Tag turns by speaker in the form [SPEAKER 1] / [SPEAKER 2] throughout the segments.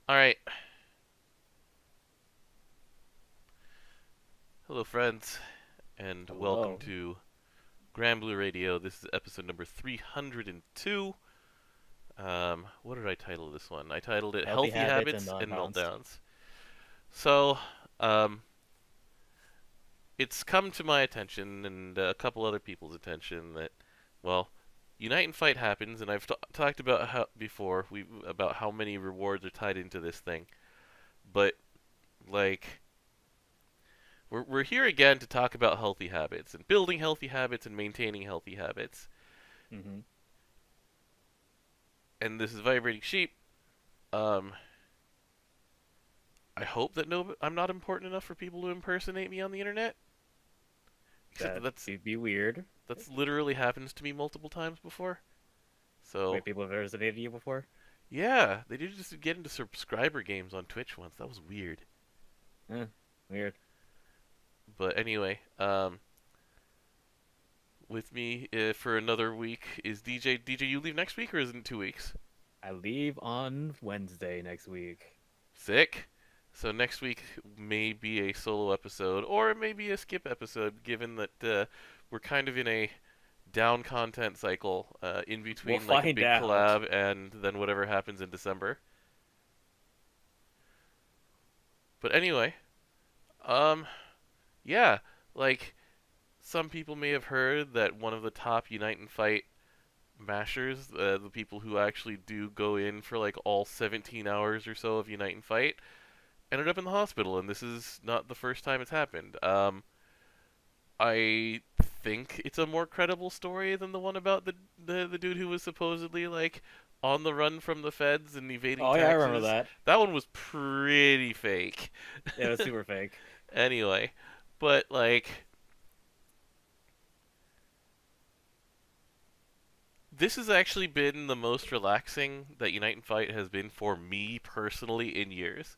[SPEAKER 1] All right. Hello, friends, and welcome
[SPEAKER 2] Hello.
[SPEAKER 1] to Granblue Radio. This is episode number 302. What did I title this one? I titled it
[SPEAKER 2] Healthy
[SPEAKER 1] Healthy
[SPEAKER 2] habits and
[SPEAKER 1] Habits and
[SPEAKER 2] non-balanced.
[SPEAKER 1] Meltdowns. So, um, it's come to my attention and a couple other people's attention that, well, Unite and Fight happens, and I've talked about how before about how many rewards are tied into this thing. But like, we're here again to talk about healthy habits and building healthy habits and maintaining healthy habits.
[SPEAKER 2] Hmm.
[SPEAKER 1] And this is Vibrating Sheep. Um, I hope that I'm not important enough for people to impersonate me on the internet. Except that
[SPEAKER 2] That
[SPEAKER 1] that's
[SPEAKER 2] would be weird.
[SPEAKER 1] that's literally happens to me multiple times before. So
[SPEAKER 2] Wait, people have visited you before?
[SPEAKER 1] yeah, they did just get into subscriber games on Twitch once. That was weird.
[SPEAKER 2] Eh, weird.
[SPEAKER 1] But anyway, with me for another week is DJ. DJ, you leave next week or is it in 2 weeks?
[SPEAKER 2] I leave on Wednesday next week.
[SPEAKER 1] Sick. So next week may be a solo episode, or it may be a skip episode, given that we're kind of in a down content cycle in
[SPEAKER 2] We'll
[SPEAKER 1] between like a
[SPEAKER 2] find
[SPEAKER 1] big
[SPEAKER 2] out.
[SPEAKER 1] collab and then whatever happens in December. But anyway, um, yeah, like some people may have heard that one of the top Unite and Fight mashers, the people who actually do go in for like all 17 hours or so of Unite and Fight, ended up in the hospital, and this is not the first time it's happened. I think it's a more credible story than the one about the dude who was supposedly like on the run from the feds and evading
[SPEAKER 2] Oh yeah, I remember
[SPEAKER 1] taxes.
[SPEAKER 2] that.
[SPEAKER 1] That one was pretty fake.
[SPEAKER 2] It was super fake.
[SPEAKER 1] Anyway, but like this has actually been the most relaxing that Unite and Fight has been for me personally in years.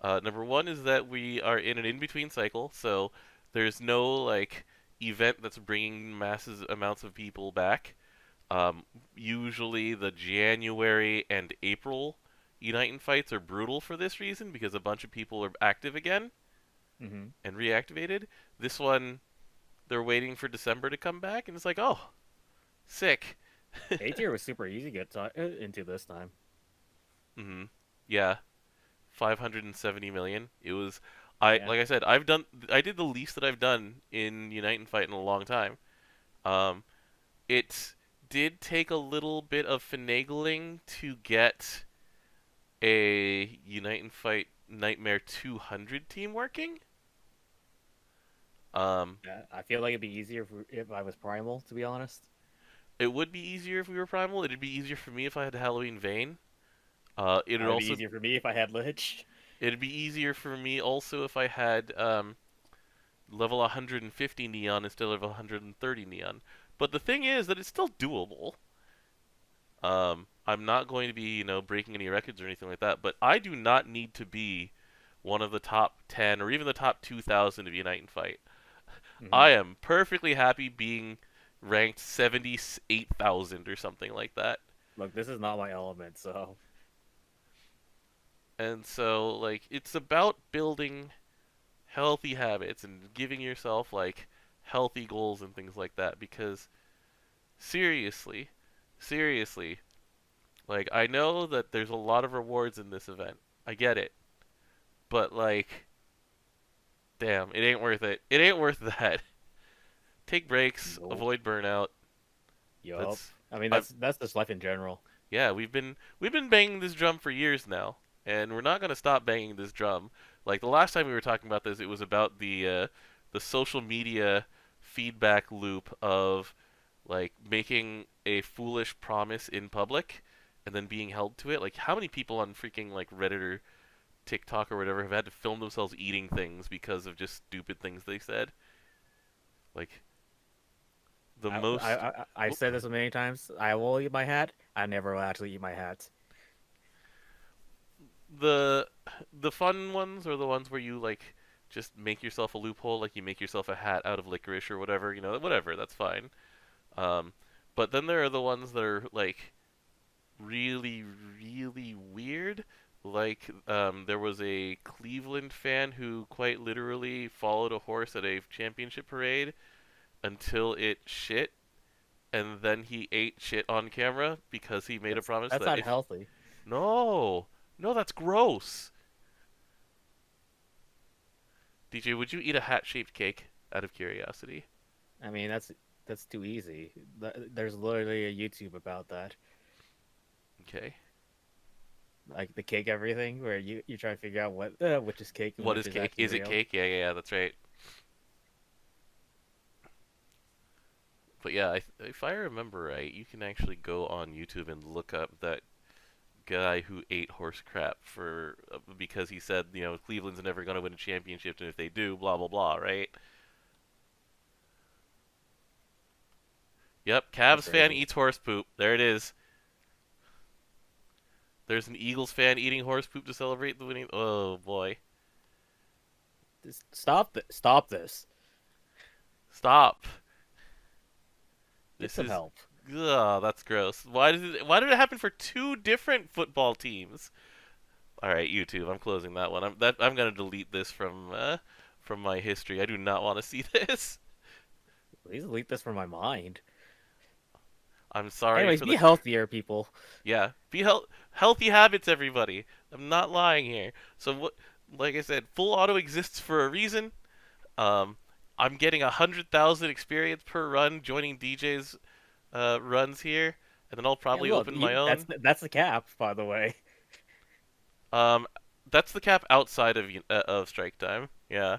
[SPEAKER 1] Number one is that we are in an in-between cycle, so there's no like event that's bringing massive amounts of people back. Usually the January and April Unite and Fights are brutal for this reason because a bunch of people are active again
[SPEAKER 2] Hmm.
[SPEAKER 1] and reactivated. This one, they're waiting for December to come back, and it's like, oh, sick.
[SPEAKER 2] A tier was super easy to get into this time.
[SPEAKER 1] Hmm. Yeah, 570 million. It was, I
[SPEAKER 2] Yeah.
[SPEAKER 1] like I said, I did the least that I've done in Unite and Fight in a long time. Um, it did take a little bit of finagling to get a Unite and Fight Nightmare 200 team working. Um,
[SPEAKER 2] Yeah, I feel like it'd be easier if I was primal, to be honest.
[SPEAKER 1] it would be easier if we were primal. It'd be easier for me if I had Halloween Vein. It'd
[SPEAKER 2] It'd be
[SPEAKER 1] also
[SPEAKER 2] easier for me if I had Lich.
[SPEAKER 1] it'd be easier for me also if I had level 150 neon instead of 130 neon. But the thing is that it's still doable. I'm not going to be, breaking any records or anything like that, but I do not need to be one of the top 10 or even the top 2,000 of Unite and Fight.
[SPEAKER 2] Hmm.
[SPEAKER 1] I am perfectly happy being ranked 78,000 or something like that.
[SPEAKER 2] Look, this is not my element, so
[SPEAKER 1] And so, like, it's about building healthy habits and giving yourself, like, healthy goals and things like that because, seriously, seriously, like, I know that there's a lot of rewards in this event. I get it. But, like, damn, it ain't worth it. It ain't worth that. Take breaks,
[SPEAKER 2] nope.
[SPEAKER 1] avoid burnout.
[SPEAKER 2] Yup.
[SPEAKER 1] That's
[SPEAKER 2] I mean,
[SPEAKER 1] I've
[SPEAKER 2] that's just life in general.
[SPEAKER 1] Yeah, we've been banging this drum for years now, and we're not gonna stop banging this drum. Like the last time we were talking about this, it was about the social media feedback loop of like making a foolish promise in public and then being held to it. Like how many people on freaking like Reddit or TikTok or whatever have had to film themselves eating things because of just stupid things they said? Like the
[SPEAKER 2] I
[SPEAKER 1] most
[SPEAKER 2] I I've said this many times. I will eat my hat. I never will actually eat my hat.
[SPEAKER 1] the the fun ones are the ones where you like just make yourself a loophole, like you make yourself a hat out of licorice or whatever, whatever, that's fine. Um, but then there are the ones that are like really, really weird. Like, there was a Cleveland fan who quite literally followed a horse at a championship parade until it shit, and then he ate shit on camera because he made a promise
[SPEAKER 2] That's
[SPEAKER 1] that
[SPEAKER 2] not
[SPEAKER 1] if
[SPEAKER 2] healthy.
[SPEAKER 1] no, no, that's gross. DJ, would you eat a hat-shaped cake out of curiosity?
[SPEAKER 2] I mean, that's too easy. There's literally a YouTube about that,
[SPEAKER 1] Okay.
[SPEAKER 2] like the cake everything, where you try to figure out what which is cake and
[SPEAKER 1] What
[SPEAKER 2] which
[SPEAKER 1] is
[SPEAKER 2] is
[SPEAKER 1] cake?
[SPEAKER 2] actually
[SPEAKER 1] Is it
[SPEAKER 2] real.
[SPEAKER 1] cake? Yeah, yeah, yeah, that's right. But yeah, if I remember right, you can actually go on YouTube and look up that guy who ate horse crap for because he said Cleveland's never going to win a championship, and if they do, blah blah blah, right? Yep,
[SPEAKER 2] That's
[SPEAKER 1] Cavs fan
[SPEAKER 2] crazy.
[SPEAKER 1] eats horse poop. There it is. There's an Eagles fan eating horse poop to celebrate the winning. Oh boy,
[SPEAKER 2] Stop this.
[SPEAKER 1] stop!
[SPEAKER 2] Get
[SPEAKER 1] This
[SPEAKER 2] some
[SPEAKER 1] is,
[SPEAKER 2] help.
[SPEAKER 1] that's gross. Why did it happen for two different football teams? All right, YouTube, I'm closing that one. I'm gonna delete this from my history. I do not want to see this.
[SPEAKER 2] Please delete this from my mind.
[SPEAKER 1] I'm sorry
[SPEAKER 2] Anyways,
[SPEAKER 1] for
[SPEAKER 2] be
[SPEAKER 1] the
[SPEAKER 2] healthier, people.
[SPEAKER 1] yeah. Healthy habits, everybody. I'm not lying here. So what? Like I said, full auto exists for a reason. Um, I'm getting 100,000 experience per run joining DJ's runs here, and then I'll
[SPEAKER 2] Yeah,
[SPEAKER 1] probably
[SPEAKER 2] look,
[SPEAKER 1] open my own.
[SPEAKER 2] that's the cap, by the way.
[SPEAKER 1] Um, that's the cap outside of strike time. Yeah,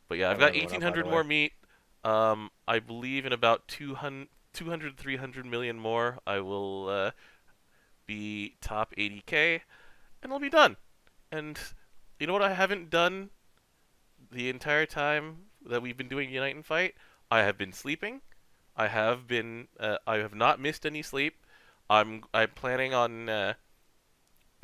[SPEAKER 1] but yeah, I've
[SPEAKER 2] How's
[SPEAKER 1] got
[SPEAKER 2] everyone up, by the
[SPEAKER 1] 1,800
[SPEAKER 2] way?
[SPEAKER 1] more meat. I believe in about 200, 300 million more, I will be top 80K, and I'll be done. And you know what I haven't done the entire time that we've been doing Unite and Fight? I have been sleeping. I have not missed any sleep. I'm planning on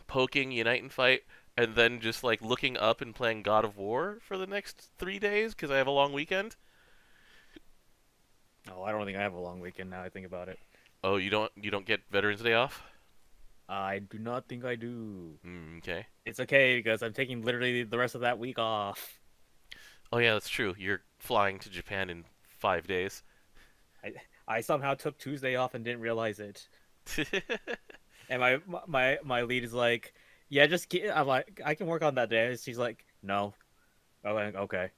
[SPEAKER 1] poking Unite and Fight, and then just like looking up and playing God of War for the next 3 days because I have a long weekend.
[SPEAKER 2] Oh, I don't think I have a long weekend now I think about it.
[SPEAKER 1] Oh, you don't get Veterans Day off?
[SPEAKER 2] I do not think I do.
[SPEAKER 1] Okay.
[SPEAKER 2] It's okay because I'm taking literally the rest of that week off.
[SPEAKER 1] Oh yeah, that's true. You're flying to Japan in 5 days.
[SPEAKER 2] I I somehow took Tuesday off and didn't realize it. And my lead is like, yeah, I'm like, I can work on that day. She's like, no. I'm like, okay.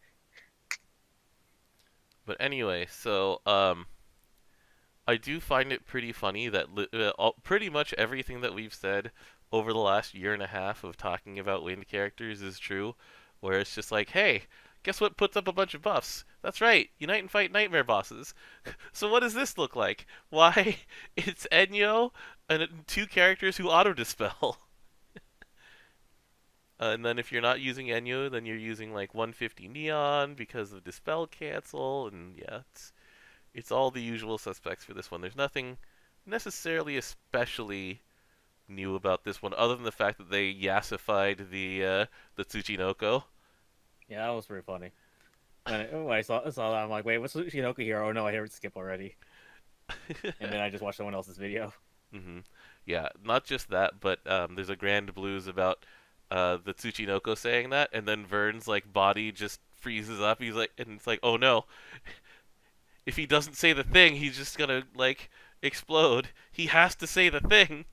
[SPEAKER 1] But anyway, so I do find it pretty funny that pretty much everything that we've said over the last year and a half of talking about wind characters is true. Where it's just like, hey, guess what puts up a bunch of buffs? That's right, Unite and Fight Nightmare bosses. So what does this look like? Why, it's Enyo and two characters who auto dispel. And then if you're not using Enyo, then you're using like 150 Neon because of dispel cancel, and yeah, it's all the usual suspects for this one. There's nothing necessarily especially new about this one, other than the fact that they yassified the Tsuchinoko.
[SPEAKER 2] Yeah, that was pretty funny. When I saw that, I'm like, wait, what's Shinoku here? Oh no, I heard skip already. And then I just watched someone else's video.
[SPEAKER 1] hmm Yeah, not just that, but there's a Granblues about the Tsuchinoko saying that, and then Vern's like body just freezes up. He's like, and it's like, oh no, if he doesn't say the thing, he's just gonna like explode. He has to say the thing.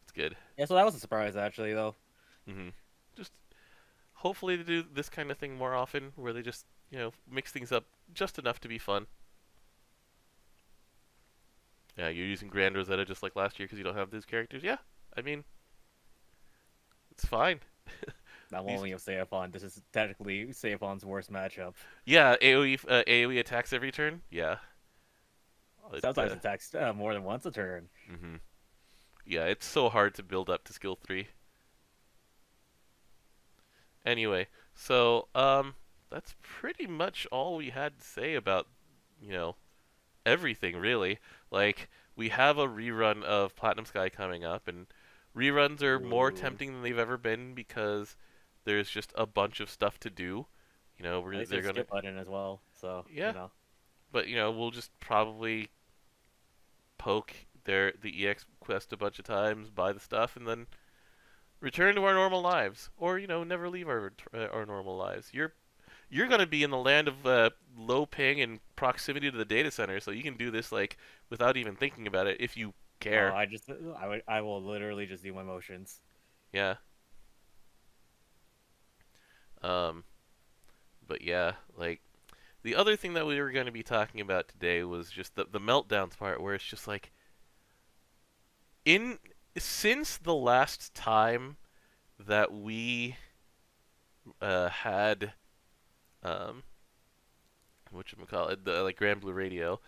[SPEAKER 1] It's good.
[SPEAKER 2] Yeah, so that was a surprise actually, though.
[SPEAKER 1] hmm Just hopefully to do this kind of thing more often, where they just mix things up just enough to be fun. Yeah, you're using Grand Rosetta just like last year because you don't have those characters. Yeah, I mean it's fine.
[SPEAKER 2] Not
[SPEAKER 1] These
[SPEAKER 2] only of Seiphon, this is technically Seiphon's worst matchup.
[SPEAKER 1] yeah AOE attacks every turn. Yeah, it,
[SPEAKER 2] Sometimes attacks more than once a turn.
[SPEAKER 1] hmm yeah, it's so hard to build up to skill 3. Anyway, so that's pretty much all we had to say about you know everything really. Like we have a rerun of Platinum Sky coming up, and reruns are more
[SPEAKER 2] Ooh.
[SPEAKER 1] tempting than they've ever been because there's just a bunch of stuff to do.
[SPEAKER 2] At least
[SPEAKER 1] They're
[SPEAKER 2] there's a
[SPEAKER 1] gonna
[SPEAKER 2] skip button as well, so
[SPEAKER 1] yeah, but we'll just probably poke the EX quest a bunch of times, buy the stuff, and then return to our normal lives, or never leave our normal lives. You're gonna be in the land of low ping and proximity to the data center, so you can do this like without even thinking about it if you
[SPEAKER 2] Oh,
[SPEAKER 1] care.
[SPEAKER 2] I will literally just do my motions.
[SPEAKER 1] Yeah. Um. But yeah, like the other thing that we were going to be talking about today was just the meltdowns part, where it's just like in since the last time that we had um whatchamacallit, the like Granblue Radio,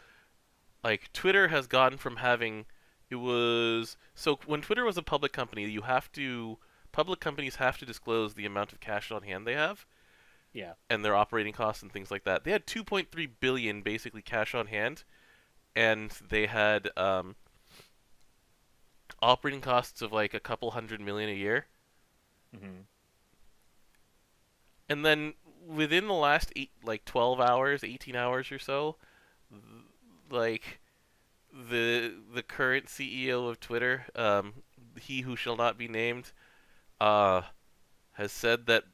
[SPEAKER 1] like Twitter has gone from having it was so when Twitter was a public company, public companies have to disclose the amount of cash on hand they have
[SPEAKER 2] Yeah.
[SPEAKER 1] and their operating costs and things like that. They had 2.3 billion basically cash on hand, and they had operating costs of like a couple hundred million a year.
[SPEAKER 2] Hmm.
[SPEAKER 1] And then within the last 12 hours, 18 hours or so, like the current CEO of Twitter, he who shall not be named, uh, has said that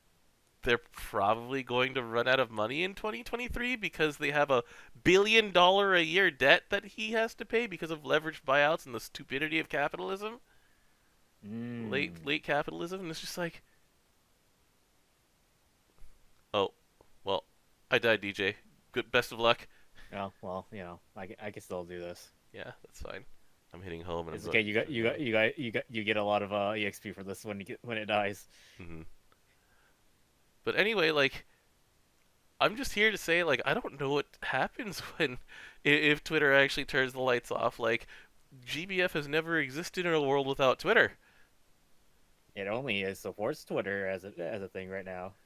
[SPEAKER 1] they're probably going to run out of money in 2023 because they have a $1 billion a year debt that he has to pay because of leveraged buyouts and the stupidity of capitalism,
[SPEAKER 2] Mm.
[SPEAKER 1] late capitalism. And it's just like, oh, well, I died, DJ. Good, best of luck.
[SPEAKER 2] Oh well, I can still do this.
[SPEAKER 1] Yeah, that's fine. I'm hitting home and I'm
[SPEAKER 2] It's
[SPEAKER 1] going
[SPEAKER 2] okay.
[SPEAKER 1] to keep it going.
[SPEAKER 2] You get a lot of EXP for this when it dies.
[SPEAKER 1] Hmm. But anyway, like I'm just here to say, like I don't know what happens when if Twitter actually turns the lights off. Like GBF has never existed in a world without Twitter.
[SPEAKER 2] It only supports Twitter as a thing right now.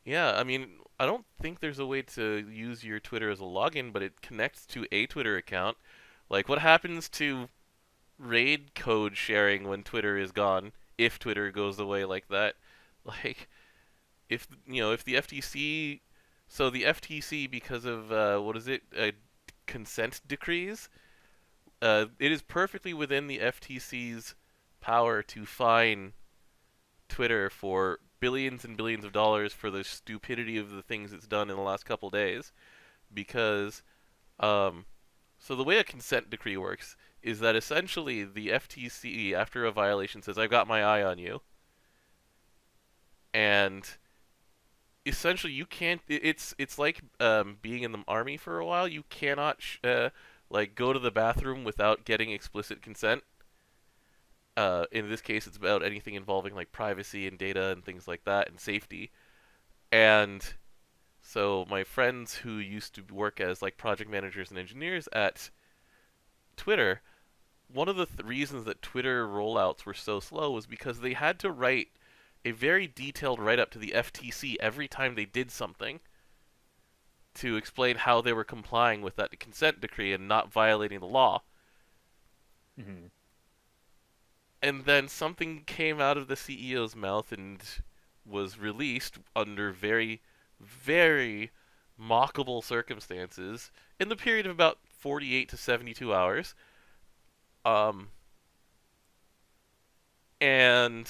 [SPEAKER 1] Yeah, I mean, I don't think there's a way to use your Twitter as a login, but it connects to a Twitter account. Like, what happens to raid code sharing when Twitter is gone? If Twitter goes away like that, like, if the FTC, so the FTC because of what is it, consent decrees, it is perfectly within the FTC's power to fine Twitter for billions and billions of dollars for the stupidity of the things it's done in the last couple days. Because, um, so the way a consent decree works is that essentially the FTC, after a violation, says, "I've got my eye on you," and essentially you can't. It's like being in the army for a while. You cannot like go to the bathroom without getting explicit consent. In this case, it's about anything involving like privacy and data and things like that and safety. And so my friends who used to work as like project managers and engineers at Twitter, one of the reasons that Twitter rollouts were so slow was because they had to write a very detailed write up to the FTC every time they did something to explain how they were complying with that consent decree and not violating the law.
[SPEAKER 2] Hmm.
[SPEAKER 1] And then something came out of the CEO's mouth and was released under very, very mockable circumstances in the period of about 48 to 72 hours. Um, and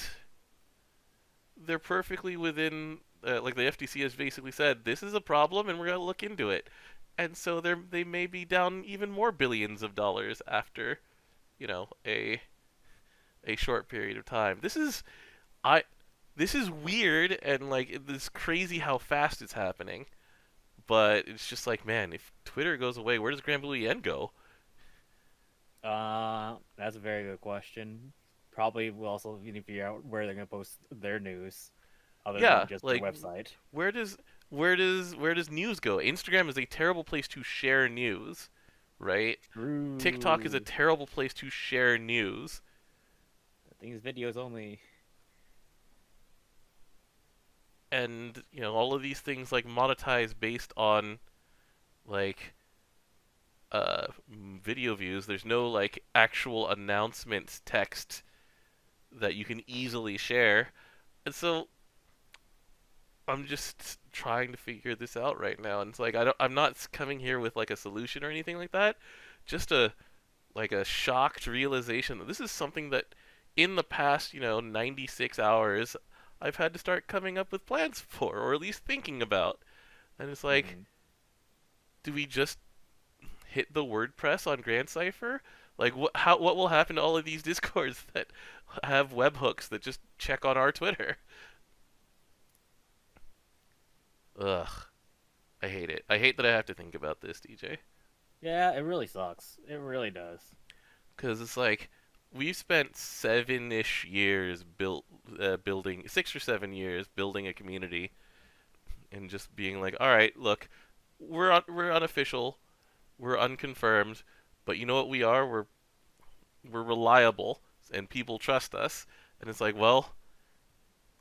[SPEAKER 1] they're perfectly within, like the FTC has basically said, this is a problem and we're going to look into it. And so they may be down even more billions of dollars after, you know, a short period of time. I this is weird and like it's crazy how fast it's happening. But it's just like, man, if Twitter goes away, where does Granblue Yen go?
[SPEAKER 2] That's a very good question. Probably will also need to figure out where they're gonna post their news, other
[SPEAKER 1] Yeah,
[SPEAKER 2] than just their
[SPEAKER 1] like
[SPEAKER 2] website.
[SPEAKER 1] where does where does news go? Instagram is a terrible place to share news, right? TikTok is a
[SPEAKER 2] True.
[SPEAKER 1] terrible place to share news.
[SPEAKER 2] I think it's videos only.
[SPEAKER 1] And, all of these things like monetize based on like video views. There's no like actual announcement text that you can easily share. And so I'm just trying to figure this out right now. And it's like I'm not coming here with like a solution or anything like that. Just like a shocked realization that this is something that in the past, 96 hours I've had to start coming up with plans for, or at least thinking about. And it's like,
[SPEAKER 2] Mhm.
[SPEAKER 1] do we just hit the WordPress on Grand Cipher? Like, what will happen to all of these discords that have webhooks that just check on our Twitter? Ugh, I hate it. I hate that I have to think about this, DJ.
[SPEAKER 2] Yeah, it really sucks. It really does.
[SPEAKER 1] Because it's like we've spent 7-ish years building 6 or 7 years building a community and just being like, all right, look, we're unofficial, we're unconfirmed, but you know what we are? We're reliable and people trust us. And it's like, well,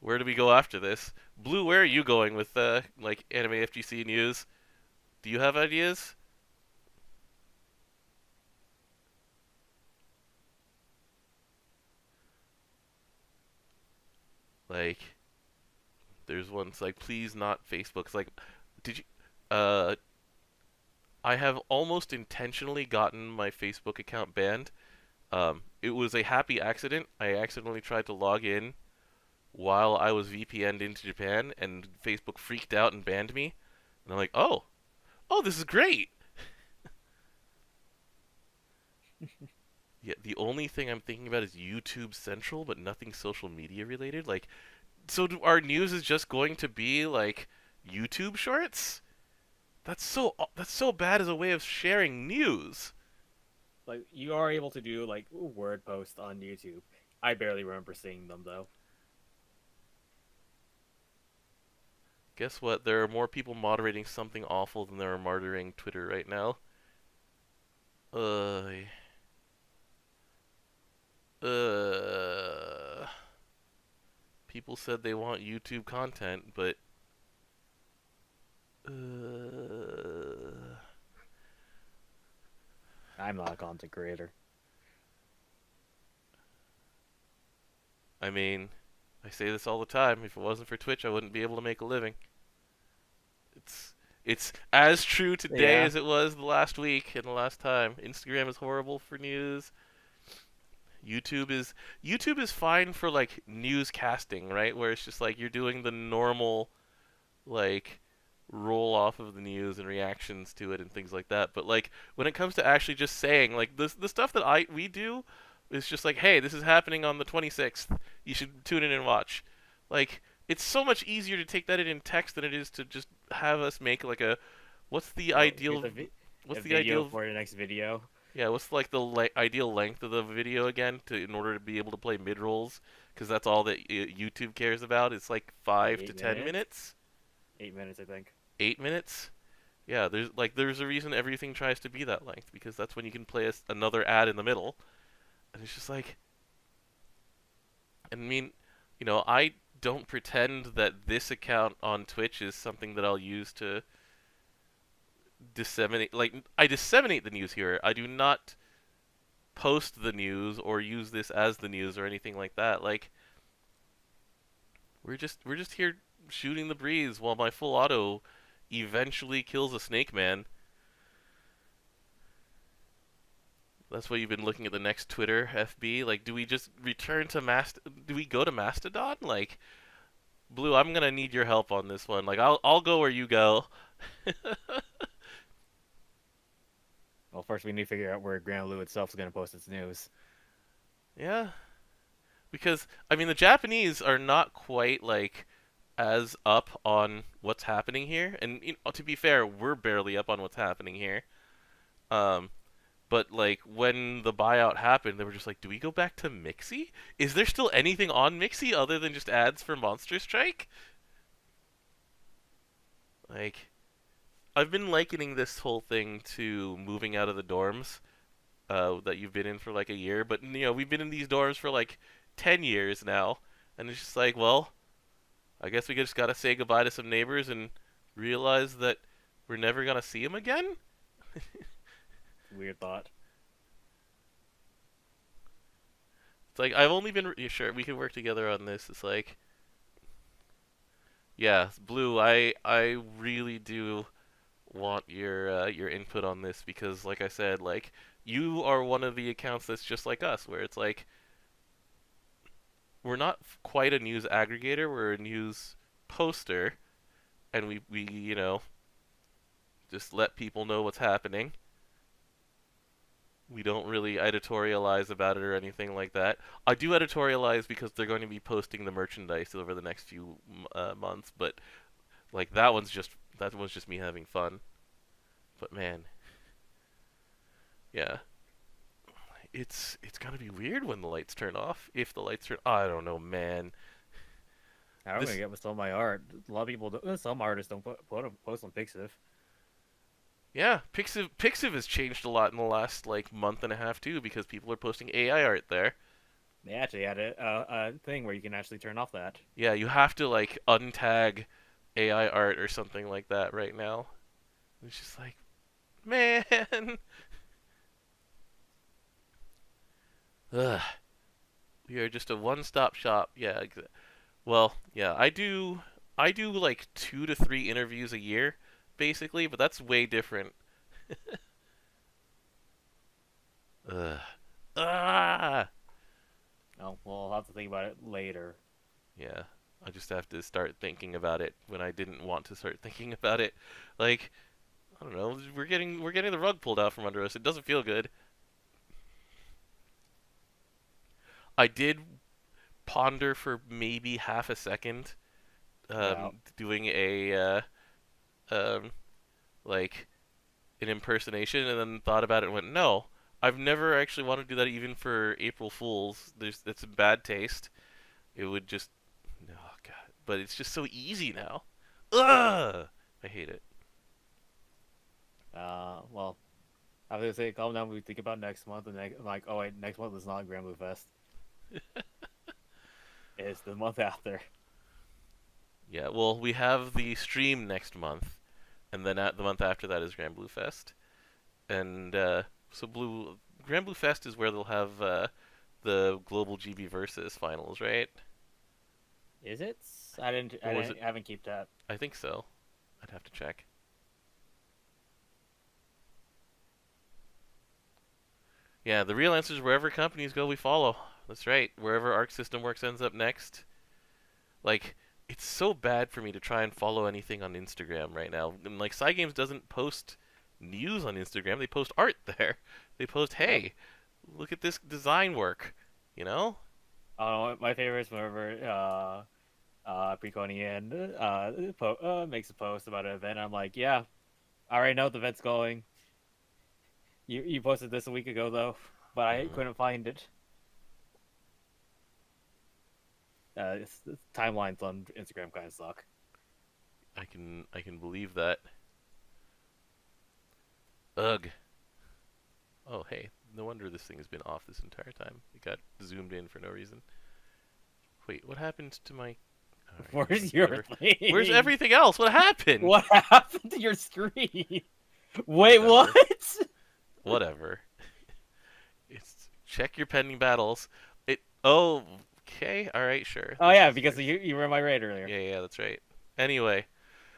[SPEAKER 1] where do we go after this? Blue, where are you going with like anime FGC news? Do you have ideas? Like, there's ones like, please not Facebook. It's like, did you? Uh, I have almost intentionally gotten my Facebook account banned. It was a happy accident. I accidentally tried to log in while I was VPN'd into Japan, and Facebook freaked out and banned me. And I'm like, oh, this is great. Yeah, the only thing I'm thinking about is YouTube Central, but nothing social media related. Like, so our news is just going to be like YouTube Shorts? That's so bad as a way of sharing news.
[SPEAKER 2] Like you are able to do like word posts on YouTube. I barely remember seeing them though.
[SPEAKER 1] Guess what? There are more people moderating something awful than there are monitoring Twitter right now. Uh, uh. People said they want YouTube content, but
[SPEAKER 2] I'm not a content creator.
[SPEAKER 1] I mean, I say this all the time. If it wasn't for Twitch, I wouldn't be able to make a living. It's it's as true today
[SPEAKER 2] Yeah.
[SPEAKER 1] as it was the last week and the last time. Instagram is horrible for news. YouTube is YouTube is fine for like newscasting, right? Where it's just like you're doing the normal like roll off of the news and reactions to it and things like that. But like when it comes to actually just saying like the stuff that I we do is just like, hey, this is happening on the 26th. You should tune in and watch. Like it's so much easier to take that in text than it is to just have us make like a what's the
[SPEAKER 2] Oh, here's
[SPEAKER 1] ideal
[SPEAKER 2] a
[SPEAKER 1] what's the
[SPEAKER 2] video
[SPEAKER 1] ideal
[SPEAKER 2] for the next video.
[SPEAKER 1] yeah, what's like the ideal length of the video again to in order to be able to play mid rolls because that's all that YouTube cares about. It's like
[SPEAKER 2] Like
[SPEAKER 1] 5 to
[SPEAKER 2] eight
[SPEAKER 1] 10
[SPEAKER 2] minutes.
[SPEAKER 1] minutes,
[SPEAKER 2] 8 minutes, I think.
[SPEAKER 1] 8 minutes. Yeah, there's a reason everything tries to be that length because that's when you can play another ad in the middle, and it's just like, I mean, I don't pretend that this account on Twitch is something that I'll use to disseminate. Like I disseminate the news here. I do not post the news or use this as the news or anything like that. Like we're just here shooting the breeze while my full auto eventually kills a snake man. That's why you've been looking at the next Twitter FB. Like, do we just return to Do we go to Mastodon? Like, Blue, I'm gonna need your help on this one. Like, I'll go where you go.
[SPEAKER 2] Well, first we need to figure out where Granblue itself is going to post its news.
[SPEAKER 1] Yeah, because I mean the Japanese are not quite like as up on what's happening here, and to be fair, we're barely up on what's happening here. Um, But like when the buyout happened, they were just like, "Do we go back to Mixi? Is there still anything on Mixi other than just ads for Monster Strike?" Like I've been likening this whole thing to moving out of the dorms that you've been in for like a year, but we've been in these dorms for like 10 years now, and it's just like, well, I guess we just gotta say goodbye to some neighbors and realize that we're never gonna see them again.
[SPEAKER 2] Weird thought.
[SPEAKER 1] It's like I've only been yeah, sure we can work together on this. It's like yeah, Blue, I really do want your input on this because like I said, like you are one of the accounts that's just like us, where it's like we're not quite a news aggregator, we're a news poster, and we just let people know what's happening. We don't really editorialize about it or anything like that. I do editorialize because they're going to be posting the merchandise over the next few months, but like that one's just me having fun. But man, yeah, it's gonna be weird when the lights turn off. If the lights turn, I don't know, man.
[SPEAKER 2] I'm gonna
[SPEAKER 1] This
[SPEAKER 2] get with some of my art. A lot of people, some artists don't post on Pixiv.
[SPEAKER 1] Yeah, Pixiv has changed a lot in the last like month and a half too because people are posting AI art there.
[SPEAKER 2] They actually had a thing where you can actually turn off that.
[SPEAKER 1] Yeah, you have to like untag AI art or something like that right now. It's just like, man. Ugh. We are just a one-stop shop. Yeah. Well, yeah, I do like 2 to 3 interviews a year basically, but that's way different. Ugh. Ah.
[SPEAKER 2] Oh, well, I'll have to think about it later.
[SPEAKER 1] Yeah. I just have to start thinking about it when I didn't want to start thinking about it. Like, I don't know, we're getting the rug pulled out from under us. It doesn't feel good. I did ponder for maybe half a second,
[SPEAKER 2] About
[SPEAKER 1] doing a um, like an impersonation, and then thought about it and went, no, I've never actually wanted to do that even for April Fools. That's a bad taste. It would just, oh god, but it's just so easy now. Ugh, I hate it.
[SPEAKER 2] well, I was gonna say calm down. We think about next month, and I'm like, oh wait, next month is not Granblue Fest. It's the month after.
[SPEAKER 1] Yeah, well, we have the stream next month, and then the month after that is Granblue Fest, and so Granblue Fest is where they'll have the global GB versus finals, right?
[SPEAKER 2] Is it? I didn't.
[SPEAKER 1] Or was it?
[SPEAKER 2] I haven't kept that.
[SPEAKER 1] I think so. I'd have to check. Yeah, the real answer is wherever companies go, we follow. That's right. Wherever Arc System Works ends up next. Like, it's so bad for me to try and follow anything on Instagram right now. And like, Cygames doesn't post news on Instagram. They post art there. They post,
[SPEAKER 2] Yep.
[SPEAKER 1] hey, look at this design work. You know?
[SPEAKER 2] Oh, my favorite is whenever Preconian makes a post about an event. I'm like, yeah, I already know the event's going. You posted this a week ago though, but I
[SPEAKER 1] Mm,
[SPEAKER 2] couldn't find it. Timelines on Instagram kind of suck.
[SPEAKER 1] I can believe that. Ugh. Oh, hey. No wonder this thing has been off this entire time. It got zoomed in for no reason. Wait, what happened to my... Alright,
[SPEAKER 2] Where's your thing?
[SPEAKER 1] Where's everything else? What happened?
[SPEAKER 2] What happened to your screen? Wait,
[SPEAKER 1] Whatever.
[SPEAKER 2] what?
[SPEAKER 1] Whatever. It's check your pending battles. It. Oh, okay. All right, sure.
[SPEAKER 2] Oh yeah, because you were on my raid earlier.
[SPEAKER 1] Yeah, yeah, that's right. Anyway,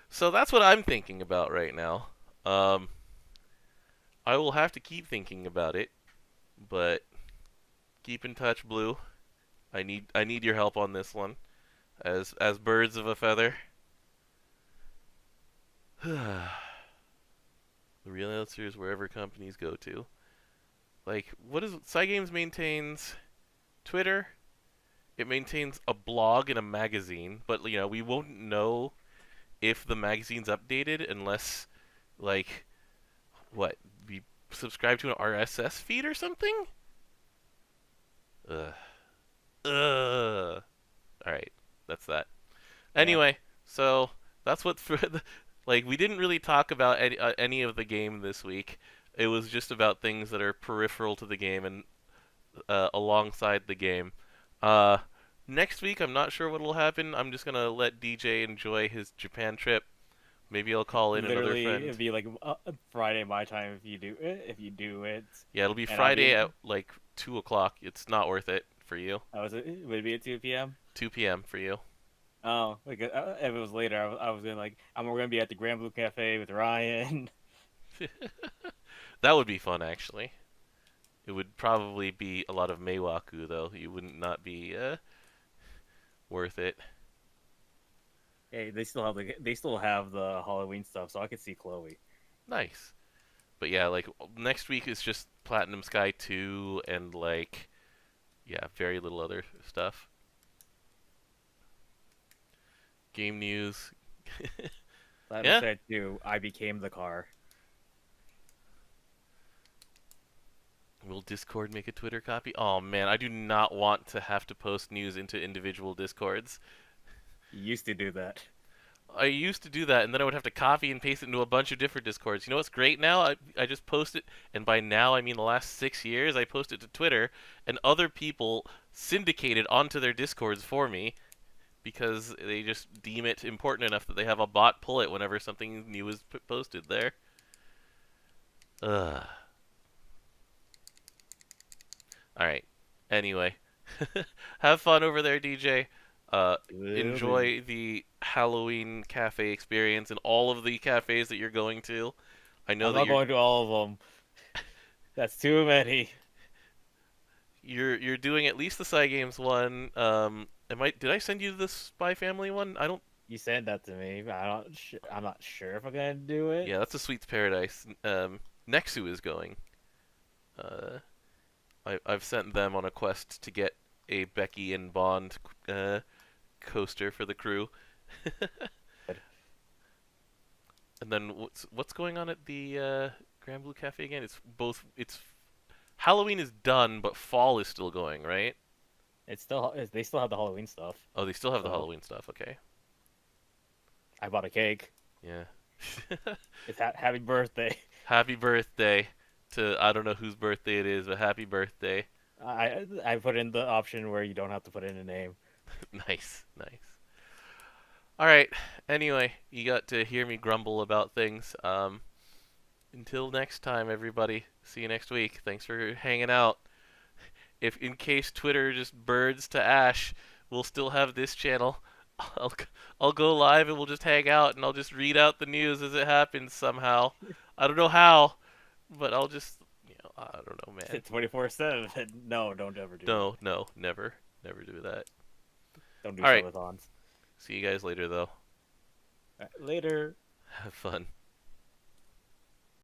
[SPEAKER 1] so that's what I'm thinking about right now. Um, I will have to keep thinking about it, but keep in touch, Blue. I need your help on this one, as birds of a feather. The real answer is wherever companies go to. Like, what is Cygames maintains Twitter? It maintains a blog and a magazine, but we won't know if the magazine's updated unless like what we subscribe to an RSS feed or something. Ugh. Ugh. All right, that's that.
[SPEAKER 2] Yeah.
[SPEAKER 1] Anyway, so that's what for the, like we didn't really talk about any of the game this week. It was just about things that are peripheral to the game and alongside the game. Uh, Next week, I'm not sure what'll happen. I'm just gonna let DJ enjoy his Japan trip. Maybe I'll call in another
[SPEAKER 2] Literally,
[SPEAKER 1] friend.
[SPEAKER 2] it'd be like Friday my time if you do it. If you do it,
[SPEAKER 1] Yeah, it'll be
[SPEAKER 2] and I'll be
[SPEAKER 1] Friday at like 2 o'clock. It's not worth it for you.
[SPEAKER 2] was it would it be at 2 p.m.
[SPEAKER 1] 2 p.m. for you.
[SPEAKER 2] Oh, like if it was later, I was gonna like we're gonna be at the Granblue Cafe with Ryan.
[SPEAKER 1] That would be fun, actually. It would probably be a lot of Meiwaku though. You wouldn't not be worth it.
[SPEAKER 2] Hey, they still have the Halloween stuff, so I could see Chloe.
[SPEAKER 1] Nice. But yeah, like next week is just Platinum Sky 2 and like yeah, very little other stuff. Game news.
[SPEAKER 2] That
[SPEAKER 1] Yeah.
[SPEAKER 2] said, too, I became the car.
[SPEAKER 1] Will Discord make a Twitter copy? Oh man, I do not want to have to post news into individual Discords.
[SPEAKER 2] You used to do that.
[SPEAKER 1] I used to do that, and then I would have to copy and paste it into a bunch of different Discords. You know what's great now? I just post it, and by now I mean the last 6 years, I post it to Twitter, and other people syndicate it onto their Discords for me because they just deem it important enough that they have a bot pull it whenever something new is posted there. Ugh. Alright. Anyway. Have fun over there, DJ.
[SPEAKER 2] Will do.
[SPEAKER 1] Enjoy the Halloween cafe experience and all of the cafes that you're going to. I know
[SPEAKER 2] I'm
[SPEAKER 1] that
[SPEAKER 2] not going to all of them. That's too many.
[SPEAKER 1] you're doing at least the Psy Games one. Did I send you the Spy Family one? I don't.
[SPEAKER 2] You said that to me, but I'm not sure if I'm gonna do it.
[SPEAKER 1] Yeah, that's a Sweets Paradise. Nexu is going. Uh, I've sent them on a quest to get a Becky and Bond coaster for the crew. And then what's going on at the Granblue Cafe again? It's Halloween is done, but fall is still going, right?
[SPEAKER 2] They still have the Halloween stuff.
[SPEAKER 1] Oh, they still have the
[SPEAKER 2] So
[SPEAKER 1] Halloween stuff. Okay.
[SPEAKER 2] I bought a cake.
[SPEAKER 1] Yeah.
[SPEAKER 2] It's happy birthday.
[SPEAKER 1] Happy birthday to I don't know whose birthday it is, but happy birthday.
[SPEAKER 2] I put in the option where you don't have to put in a name.
[SPEAKER 1] Nice, nice. All right. Anyway, you got to hear me grumble about things. Until next time, everybody. See you next week. Thanks for hanging out. If in case Twitter just birds to ash, we'll still have this channel. I'll I'll go live and we'll just hang out and I'll just read out the news as it happens somehow. I don't know how, but I'll just I don't know, man.
[SPEAKER 2] 24/7. No, don't ever do that.
[SPEAKER 1] No, no, never, never do that.
[SPEAKER 2] Don't do
[SPEAKER 1] All right.
[SPEAKER 2] subathons.
[SPEAKER 1] See you guys later, though.
[SPEAKER 2] Later.
[SPEAKER 1] Have fun.